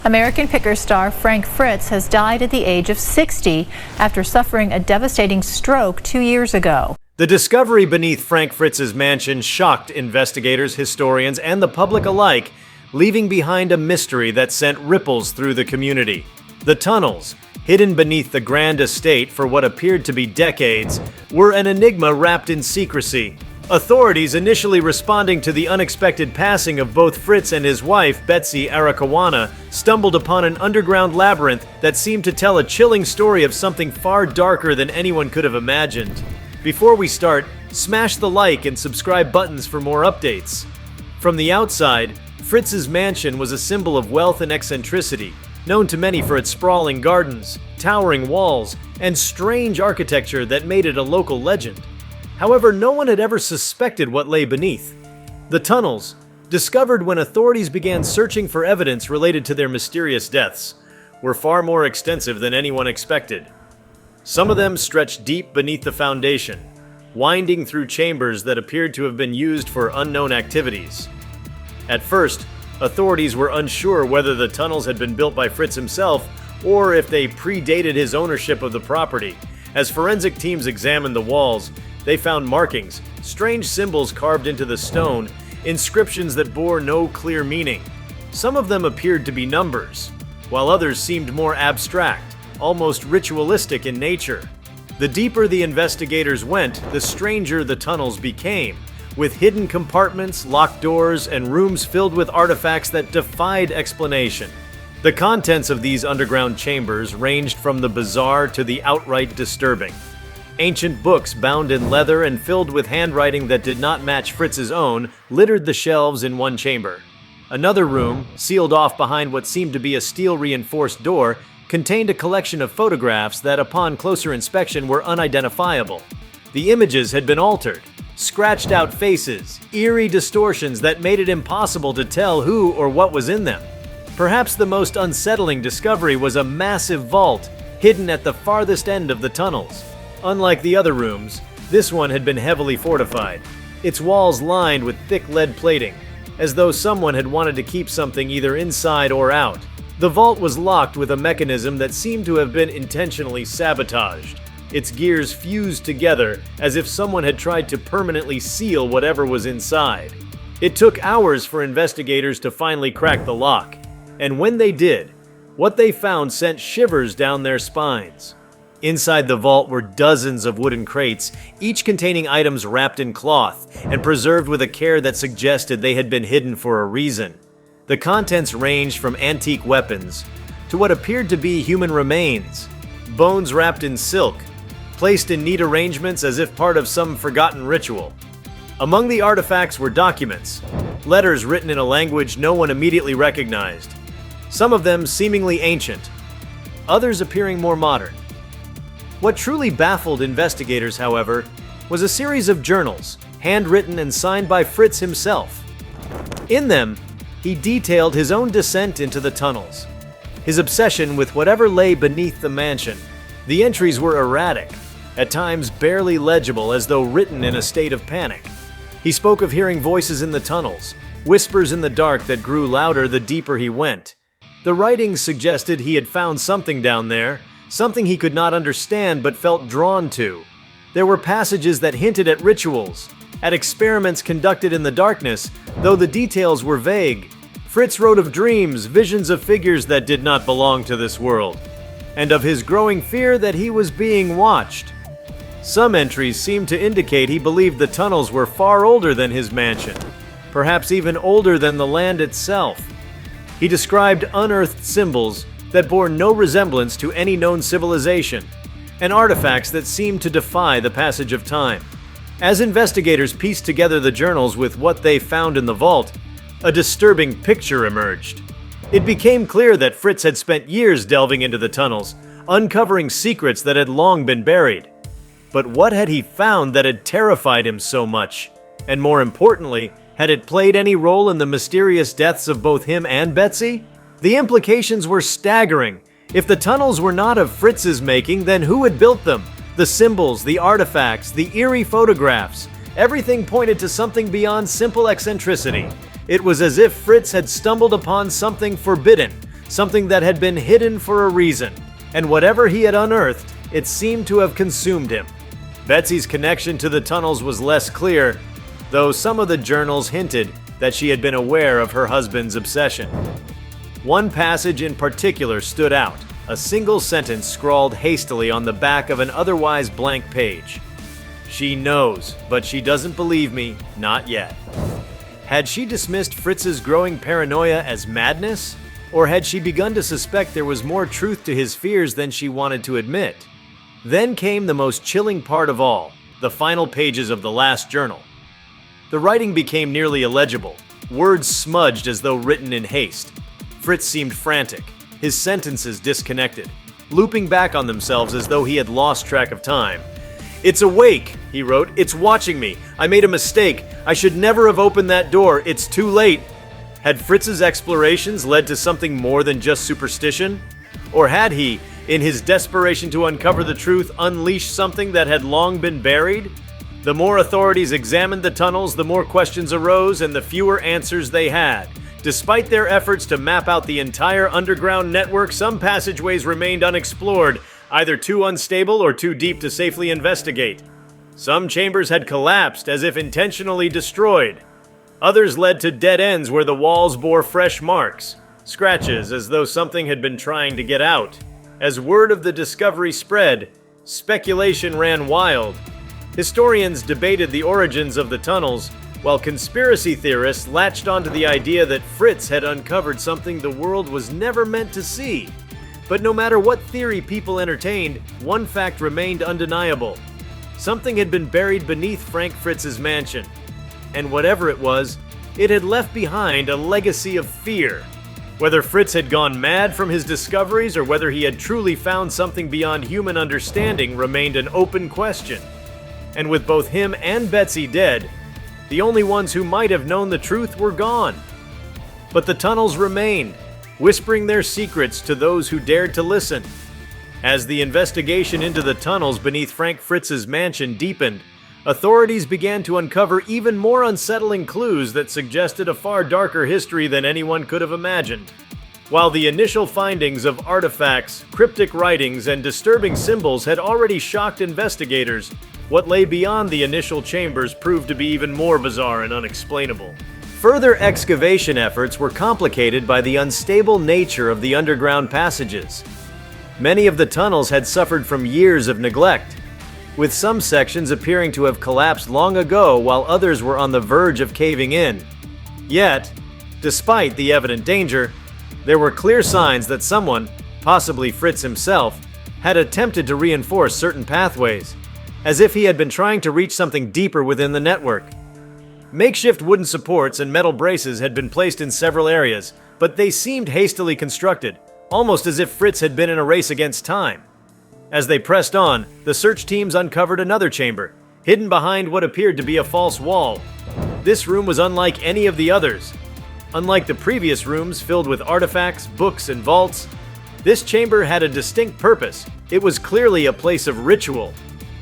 American picker star Frank Fritz has died at the age of 60 after suffering a devastating stroke 2 years ago. The discovery beneath Frank Fritz's mansion shocked investigators, historians, and the public alike, leaving behind a mystery that sent ripples through the community. The tunnels, hidden beneath the grand estate for what appeared to be decades, were an enigma wrapped in secrecy. Authorities initially responding to the unexpected passing of both Fritz and his wife, Betsy Arakawana, stumbled upon an underground labyrinth that seemed to tell a chilling story of something far darker than anyone could have imagined. Before we start, smash the like and subscribe buttons for more updates. From the outside, Fritz's mansion was a symbol of wealth and eccentricity, known to many for its sprawling gardens, towering walls, and strange architecture that made it a local legend. However, no one had ever suspected what lay beneath. The tunnels, discovered when authorities began searching for evidence related to their mysterious deaths, were far more extensive than anyone expected. Some of them stretched deep beneath the foundation, winding through chambers that appeared to have been used for unknown activities. At first, authorities were unsure whether the tunnels had been built by Fritz himself or if they predated his ownership of the property. As forensic teams examined the walls, they found markings, strange symbols carved into the stone, inscriptions that bore no clear meaning. Some of them appeared to be numbers, while others seemed more abstract, almost ritualistic in nature. The deeper the investigators went, the stranger the tunnels became, with hidden compartments, locked doors, and rooms filled with artifacts that defied explanation. The contents of these underground chambers ranged from the bizarre to the outright disturbing. Ancient books bound in leather and filled with handwriting that did not match Fritz's own littered the shelves in one chamber. Another room, sealed off behind what seemed to be a steel-reinforced door, contained a collection of photographs that, upon closer inspection, were unidentifiable. The images had been altered, scratched-out faces, eerie distortions that made it impossible to tell who or what was in them. Perhaps the most unsettling discovery was a massive vault hidden at the farthest end of the tunnels. Unlike the other rooms, this one had been heavily fortified, its walls lined with thick lead plating, as though someone had wanted to keep something either inside or out. The vault was locked with a mechanism that seemed to have been intentionally sabotaged, its gears fused together as if someone had tried to permanently seal whatever was inside. It took hours for investigators to finally crack the lock, and when they did, what they found sent shivers down their spines. Inside the vault were dozens of wooden crates, each containing items wrapped in cloth and preserved with a care that suggested they had been hidden for a reason. The contents ranged from antique weapons to what appeared to be human remains, bones wrapped in silk, placed in neat arrangements as if part of some forgotten ritual. Among the artifacts were documents, letters written in a language no one immediately recognized, some of them seemingly ancient, others appearing more modern. What truly baffled investigators, however, was a series of journals, handwritten and signed by Fritz himself. In them, he detailed his own descent into the tunnels, his obsession with whatever lay beneath the mansion. The entries were erratic, at times barely legible as though written in a state of panic. He spoke of hearing voices in the tunnels, whispers in the dark that grew louder the deeper he went. The writings suggested he had found something down there, something he could not understand but felt drawn to. There were passages that hinted at rituals, at experiments conducted in the darkness, though the details were vague. Fritz wrote of dreams, visions of figures that did not belong to this world, and of his growing fear that he was being watched. Some entries seemed to indicate he believed the tunnels were far older than his mansion, perhaps even older than the land itself. He described unearthed symbols that bore no resemblance to any known civilization, and artifacts that seemed to defy the passage of time. As investigators pieced together the journals with what they found in the vault, a disturbing picture emerged. It became clear that Fritz had spent years delving into the tunnels, uncovering secrets that had long been buried. But what had he found that had terrified him so much? And more importantly, had it played any role in the mysterious deaths of both him and Betsy? The implications were staggering. If the tunnels were not of Fritz's making, then who had built them? The symbols, the artifacts, the eerie photographs, everything pointed to something beyond simple eccentricity. It was as if Fritz had stumbled upon something forbidden, something that had been hidden for a reason, and whatever he had unearthed, it seemed to have consumed him. Betsy's connection to the tunnels was less clear, though some of the journals hinted that she had been aware of her husband's obsession. One passage in particular stood out, a single sentence scrawled hastily on the back of an otherwise blank page. "She knows, but she doesn't believe me, not yet." Had she dismissed Fritz's growing paranoia as madness? Or had she begun to suspect there was more truth to his fears than she wanted to admit? Then came the most chilling part of all, the final pages of the last journal. The writing became nearly illegible, words smudged as though written in haste. Fritz seemed frantic, his sentences disconnected, looping back on themselves as though he had lost track of time. "It's awake," he wrote. "It's watching me. I made a mistake. I should never have opened that door. It's too late." Had Fritz's explorations led to something more than just superstition? Or had he, in his desperation to uncover the truth, unleashed something that had long been buried? The more authorities examined the tunnels, the more questions arose and the fewer answers they had. Despite their efforts to map out the entire underground network, some passageways remained unexplored, either too unstable or too deep to safely investigate. Some chambers had collapsed, as if intentionally destroyed. Others led to dead ends where the walls bore fresh marks, scratches as though something had been trying to get out. As word of the discovery spread, speculation ran wild. Historians debated the origins of the tunnels, while conspiracy theorists latched onto the idea that Fritz had uncovered something the world was never meant to see. But no matter what theory people entertained, one fact remained undeniable. Something had been buried beneath Frank Fritz's mansion. And whatever it was, it had left behind a legacy of fear. Whether Fritz had gone mad from his discoveries or whether he had truly found something beyond human understanding remained an open question. And with both him and Betsy dead, the only ones who might have known the truth were gone. But the tunnels remained, whispering their secrets to those who dared to listen. As the investigation into the tunnels beneath Frank Fritz's mansion deepened, authorities began to uncover even more unsettling clues that suggested a far darker history than anyone could have imagined. While the initial findings of artifacts, cryptic writings, and disturbing symbols had already shocked investigators, what lay beyond the initial chambers proved to be even more bizarre and unexplainable. Further excavation efforts were complicated by the unstable nature of the underground passages. Many of the tunnels had suffered from years of neglect, with some sections appearing to have collapsed long ago while others were on the verge of caving in. Yet, despite the evident danger, there were clear signs that someone, possibly Fritz himself, had attempted to reinforce certain pathways, as if he had been trying to reach something deeper within the network. Makeshift wooden supports and metal braces had been placed in several areas, but they seemed hastily constructed, almost as if Fritz had been in a race against time. As they pressed on, the search teams uncovered another chamber, hidden behind what appeared to be a false wall. This room was unlike any of the others. Unlike the previous rooms filled with artifacts, books, and vaults, this chamber had a distinct purpose. It was clearly a place of ritual.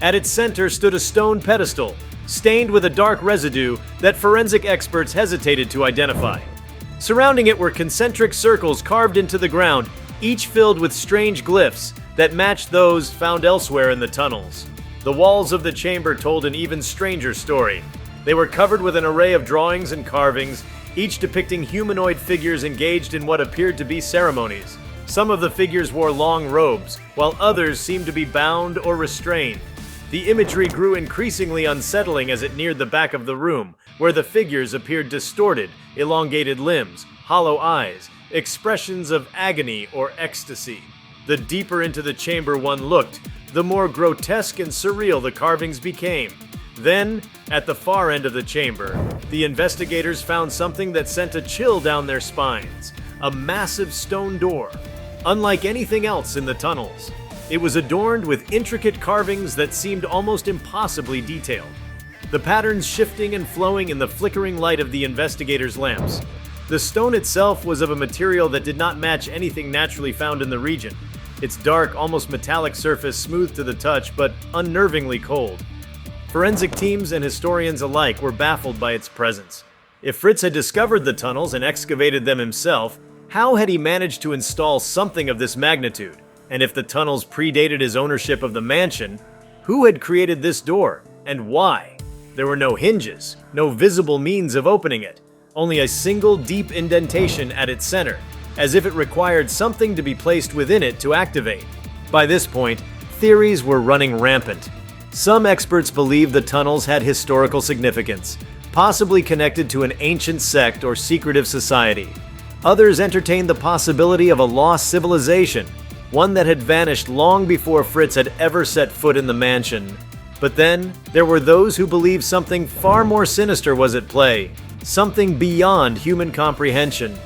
At its center stood a stone pedestal, stained with a dark residue that forensic experts hesitated to identify. Surrounding it were concentric circles carved into the ground, each filled with strange glyphs that matched those found elsewhere in the tunnels. The walls of the chamber told an even stranger story. They were covered with an array of drawings and carvings, each depicting humanoid figures engaged in what appeared to be ceremonies. Some of the figures wore long robes, while others seemed to be bound or restrained. The imagery grew increasingly unsettling as it neared the back of the room, where the figures appeared distorted, elongated limbs, hollow eyes, expressions of agony or ecstasy. The deeper into the chamber one looked, the more grotesque and surreal the carvings became. Then, at the far end of the chamber, the investigators found something that sent a chill down their spines. A massive stone door, unlike anything else in the tunnels. It was adorned with intricate carvings that seemed almost impossibly detailed, the patterns shifting and flowing in the flickering light of the investigators' lamps. The stone itself was of a material that did not match anything naturally found in the region. Its dark, almost metallic surface smooth to the touch, but unnervingly cold. Forensic teams and historians alike were baffled by its presence. If Fritz had discovered the tunnels and excavated them himself, How had he managed to install something of this magnitude? And if the tunnels predated his ownership of the mansion, who had created this door, and why? There were no hinges, no visible means of opening it, only a single deep indentation at its center, as if it required something to be placed within it to activate. By this point, theories were running rampant. Some experts believed the tunnels had historical significance, possibly connected to an ancient sect or secretive society. Others entertained the possibility of a lost civilization, one that had vanished long before Fritz had ever set foot in the mansion. But then, there were those who believed something far more sinister was at play, something beyond human comprehension.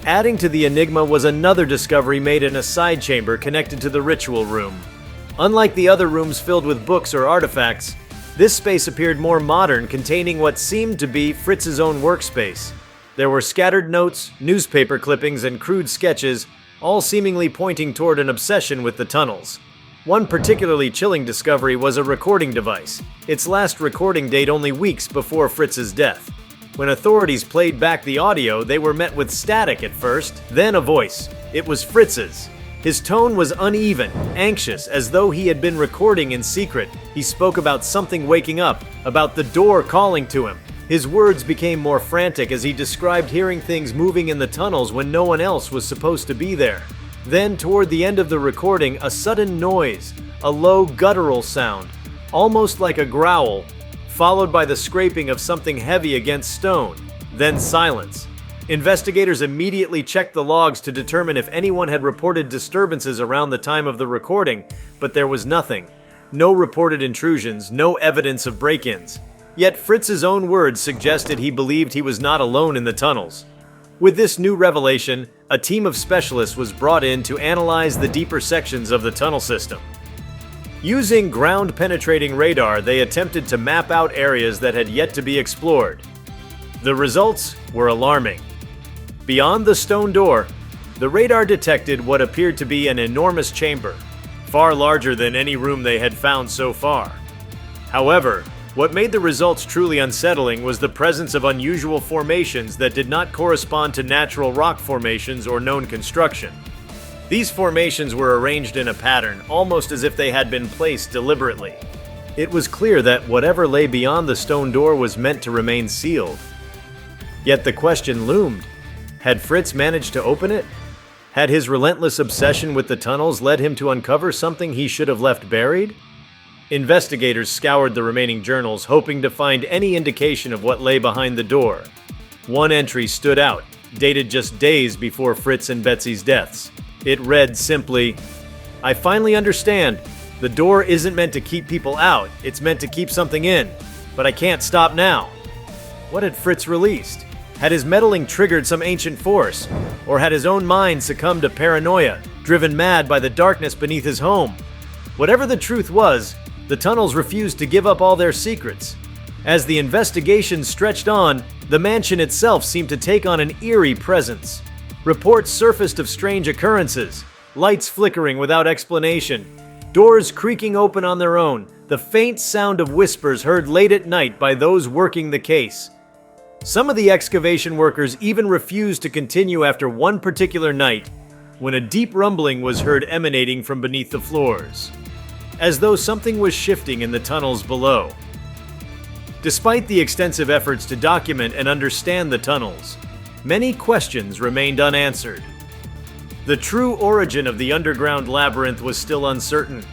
Adding to the enigma was another discovery made in a side chamber connected to the ritual room. Unlike the other rooms filled with books or artifacts, this space appeared more modern, containing what seemed to be Fritz's own workspace. There were scattered notes, newspaper clippings, and crude sketches, all seemingly pointing toward an obsession with the tunnels. One particularly chilling discovery was a recording device, its last recording date only weeks before Fritz's death. When authorities played back the audio, they were met with static at first, then a voice. It was Fritz's. His tone was uneven, anxious, as though he had been recording in secret. He spoke about something waking up, about the door calling to him. His words became more frantic as he described hearing things moving in the tunnels when no one else was supposed to be there. Then, toward the end of the recording, a sudden noise, a low guttural sound, almost like a growl, followed by the scraping of something heavy against stone, then silence. Investigators immediately checked the logs to determine if anyone had reported disturbances around the time of the recording, but there was nothing. No reported intrusions, no evidence of break-ins. Yet Fritz's own words suggested he believed he was not alone in the tunnels. With this new revelation, a team of specialists was brought in to analyze the deeper sections of the tunnel system. Using ground-penetrating radar, they attempted to map out areas that had yet to be explored. The results were alarming. Beyond the stone door, the radar detected what appeared to be an enormous chamber, far larger than any room they had found so far. However, what made the results truly unsettling was the presence of unusual formations that did not correspond to natural rock formations or known construction. These formations were arranged in a pattern, almost as if they had been placed deliberately. It was clear that whatever lay beyond the stone door was meant to remain sealed. Yet the question loomed. Had Fritz managed to open it? Had his relentless obsession with the tunnels led him to uncover something he should have left buried? Investigators scoured the remaining journals, hoping to find any indication of what lay behind the door. One entry stood out, dated just days before Fritz and Betsy's deaths. It read simply, "I finally understand. The door isn't meant to keep people out, it's meant to keep something in. But I can't stop now." What had Fritz released? Had his meddling triggered some ancient force? Or had his own mind succumbed to paranoia, driven mad by the darkness beneath his home? Whatever the truth was, the tunnels refused to give up all their secrets. As the investigation stretched on, the mansion itself seemed to take on an eerie presence. Reports surfaced of strange occurrences, lights flickering without explanation, doors creaking open on their own, the faint sound of whispers heard late at night by those working the case. Some of the excavation workers even refused to continue after one particular night, when a deep rumbling was heard emanating from beneath the floors, as though something was shifting in the tunnels below. Despite the extensive efforts to document and understand the tunnels, many questions remained unanswered. The true origin of the underground labyrinth was still uncertain,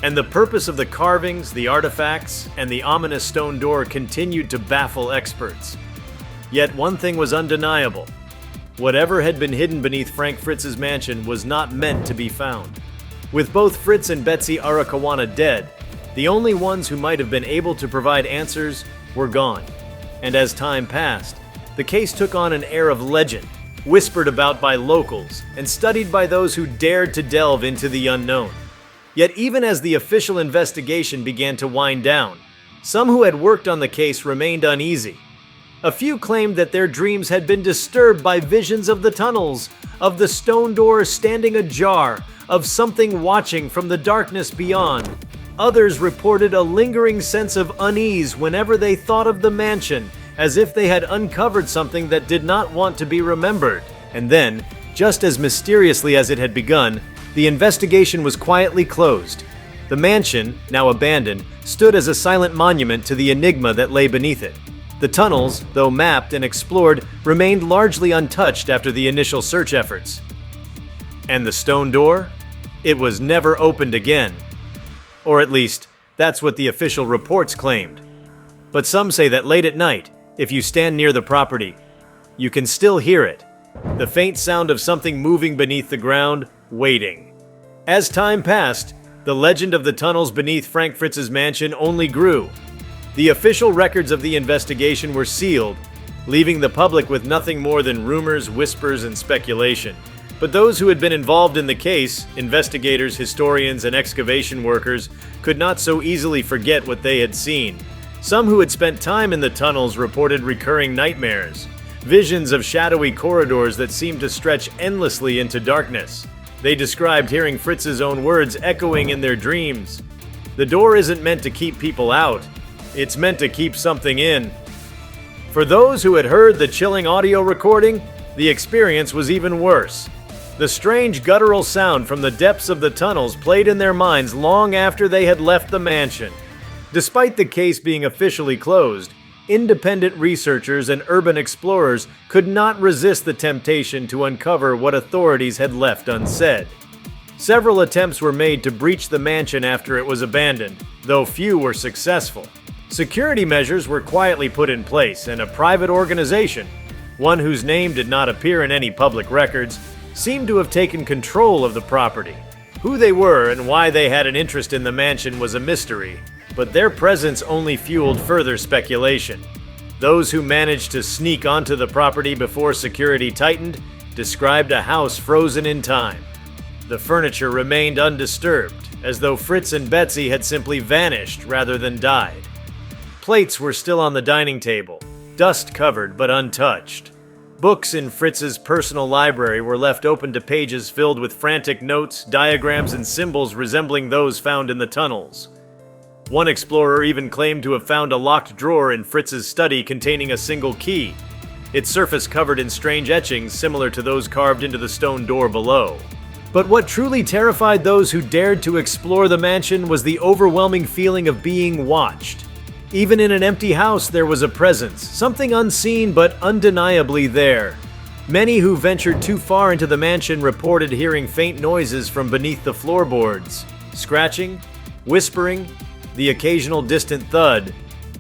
and the purpose of the carvings, the artifacts, and the ominous stone door continued to baffle experts. Yet one thing was undeniable. Whatever had been hidden beneath Frank Fritz's mansion was not meant to be found. With both Fritz and Betsy Arakawana dead, the only ones who might have been able to provide answers were gone. And as time passed, the case took on an air of legend, whispered about by locals and studied by those who dared to delve into the unknown. Yet even as the official investigation began to wind down, some who had worked on the case remained uneasy. A few claimed that their dreams had been disturbed by visions of the tunnels, of the stone door standing ajar, of something watching from the darkness beyond. Others reported a lingering sense of unease whenever they thought of the mansion, as if they had uncovered something that did not want to be remembered. And then, Just as mysteriously as it had begun, the investigation was quietly closed. The mansion, now abandoned, stood as a silent monument to the enigma that lay beneath it. The tunnels, though mapped and explored, remained largely untouched after the initial search efforts. And the stone door? It was never opened again. Or at least, that's what the official reports claimed. But some say that late at night, if you stand near the property, you can still hear it. The faint sound of something moving beneath the ground, waiting. As time passed, the legend of the tunnels beneath Frank Fritz's mansion only grew. The official records of the investigation were sealed, leaving the public with nothing more than rumors, whispers, and speculation. But those who had been involved in the case, investigators, historians, and excavation workers, could not so easily forget what they had seen. Some who had spent time in the tunnels reported recurring nightmares, visions of shadowy corridors that seemed to stretch endlessly into darkness. They described hearing Fritz's own words echoing in their dreams. The door isn't meant to keep people out. It's meant to keep something in. For those who had heard the chilling audio recording, the experience was even worse. The strange guttural sound from the depths of the tunnels played in their minds long after they had left the mansion. Despite the case being officially closed, independent researchers and urban explorers could not resist the temptation to uncover what authorities had left unsaid. Several attempts were made to breach the mansion after it was abandoned, though few were successful. Security measures were quietly put in place, and a private organization, one whose name did not appear in any public records, seemed to have taken control of the property. Who they were and why they had an interest in the mansion was a mystery, but their presence only fueled further speculation. Those who managed to sneak onto the property before security tightened described a house frozen in time. The furniture remained undisturbed, as though Fritz and Betsy had simply vanished rather than died. Plates were still on the dining table, dust-covered but untouched. Books in Fritz's personal library were left open to pages filled with frantic notes, diagrams, and symbols resembling those found in the tunnels. One explorer even claimed to have found a locked drawer in Fritz's study containing a single key, its surface covered in strange etchings similar to those carved into the stone door below. But what truly terrified those who dared to explore the mansion was the overwhelming feeling of being watched. Even in an empty house, there was a presence, something unseen but undeniably there. Many who ventured too far into the mansion reported hearing faint noises from beneath the floorboards, scratching, whispering, the occasional distant thud.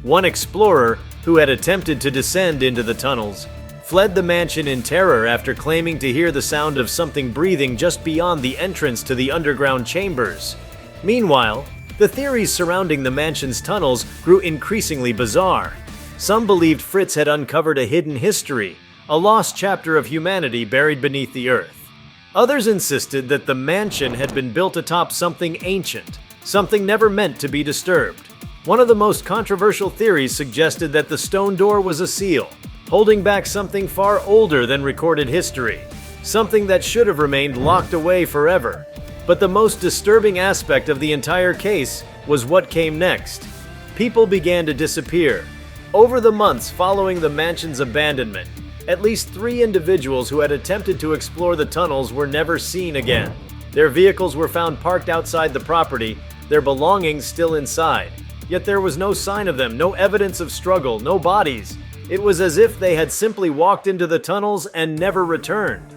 One explorer, who had attempted to descend into the tunnels, fled the mansion in terror after claiming to hear the sound of something breathing just beyond the entrance to the underground chambers. Meanwhile, the theories surrounding the mansion's tunnels grew increasingly bizarre. Some believed Fritz had uncovered a hidden history, a lost chapter of humanity buried beneath the earth. Others insisted that the mansion had been built atop something ancient, something never meant to be disturbed. One of the most controversial theories suggested that the stone door was a seal, holding back something far older than recorded history, something that should have remained locked away forever. But the most disturbing aspect of the entire case was what came next. People began to disappear. Over the months following the mansion's abandonment, at least 3 individuals who had attempted to explore the tunnels were never seen again. Their vehicles were found parked outside the property, their belongings still inside. Yet there was no sign of them, no evidence of struggle, no bodies. It was as if they had simply walked into the tunnels and never returned.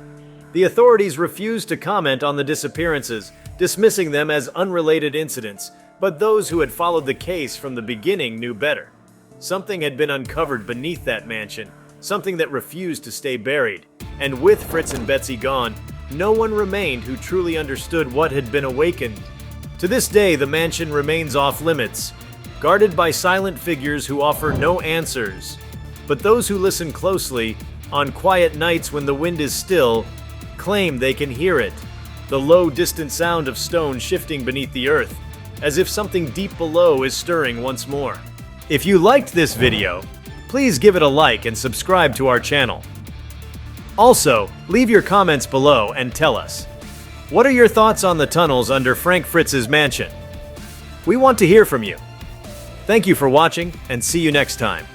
The authorities refused to comment on the disappearances, dismissing them as unrelated incidents, but those who had followed the case from the beginning knew better. Something had been uncovered beneath that mansion, something that refused to stay buried, and with Fritz and Betsy gone, no one remained who truly understood what had been awakened. To this day, the mansion remains off limits, guarded by silent figures who offer no answers. But those who listen closely, on quiet nights when the wind is still, claim they can hear it, the low, distant sound of stone shifting beneath the earth, as if something deep below is stirring once more. If you liked this video, please give it a like and subscribe to our channel. Also, leave your comments below and tell us, what are your thoughts on the tunnels under Frank Fritz's mansion? We want to hear from you. Thank you for watching, and see you next time.